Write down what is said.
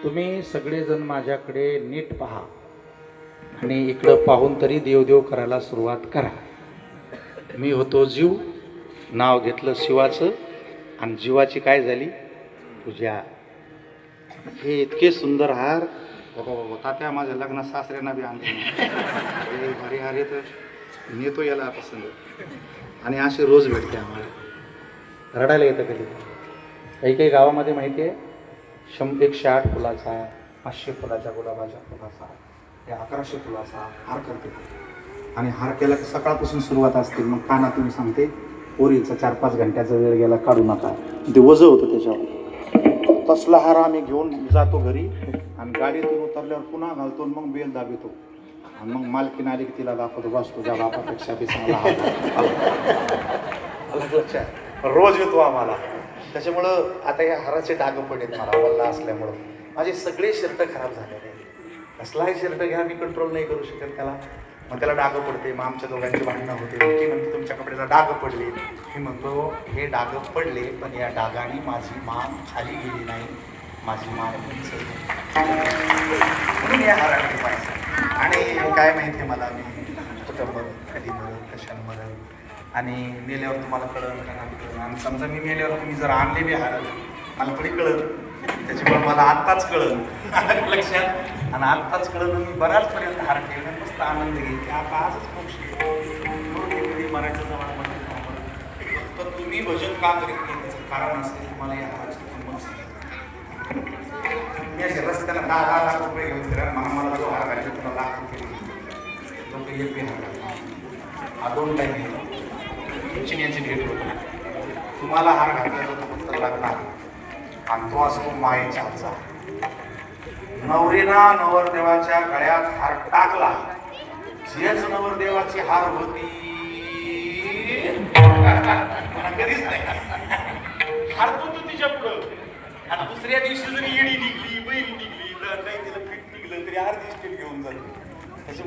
तुम्ही सगळेजण माझ्याकडे नीट पहा आणि इकडं पाहून तरी देवदेव करायला सुरुवात करा. मी होतो जीव, नाव घेतलं शिवाचं आणि जीवाची काय झाली पूजा. हे इतके सुंदर हार होता त्या माझ्या लग्नात सासऱ्यांना बी आणले भारी हार येत नेतो याला पसंत. आणि असे रोज भेटते आम्हाला. रडायला येतं कधी. काही काही गावामध्ये माहिती आहे 108 फुलाचा, 500 फुलाच्या गुलाबाच्या फुलाचा, 1100 फुलाचा हार करते. आणि हार केला की सकाळपासून सुरुवात असते. मग कानातून सांगते पोरीचा 4-5 घंट्याचा वेळ गेला काढू नका. ते वजं होतं त्याच्यावर. तसला हार आम्ही घेऊन जातो घरी आणि गाडीतून उतरल्यावर पुन्हा घालतो. मग बेल दाबितो आणि मग मालकीन आली की तिला दाखवतो, बस तुझ्या बापापेक्षा बी चांगला हार. लक्षात रोज येतो आम्हाला. त्याच्यामुळं आता या हाराचे डाग पडलेत मला वल्ला असल्यामुळं. माझे सगळे शर्ट खराब झालेले. कसलाही शर्ट घ्या मी कंट्रोल नाही करू शकत त्याला. मग त्याला डाग पडते. मग आमच्या दोघांची भांडणं होते. ती म्हणते तुमच्या कपड्याला डाग पडले. मी म्हणतो हे डाग पडले पण या डागाने माझी मान खाली गेली नाही, माझी मान उंच म्हणून या हाराकडे पाहिजे. आणि काय माहिती आहे मला, मी कुठं मरल, कधी मरल, कशानं मरल आणि मेल्यावर तुम्हाला कळलं का नाही कळलं. आणि समजा मी मेल्यावर तुम्ही जर आणले बी हार मला थोडी कळलं. त्याच्यामुळे मला आत्ताच कळलं लक्षात. आणि आत्ताच कळलं मी बऱ्याचपर्यंत हार ठेवणं मस्त आनंद घेईल की आता आजच पक्षी कधी मराठीचा जमाना तर तुम्ही भजन का करीत नाही त्याचं कारण असेल तुम्हाला या हाराची किंमत. मी असे रस्त्याला 10 लाख रुपये घेऊन फिरा. मला जो हार घालतो तुला लाख रुपये लोक एक बी हार हा 2 टाईम घेतो. याची भेट होतो. तुम्हाला हार घातला जातो फक्त लागणार आणि तो असतो मायेच्या हातचा. नवरीना नवरदेवाच्या गळ्यात हार टाकला, जेच नवरदेवाची हार होती कधीच नाही हारतो तो तिच्या पुढं. आणि दुसऱ्या दिवशी जरी येडी निघली, बैल निघली, काही तिला पीठ निघलं तरी अर्धी स्टील घेऊन जातो.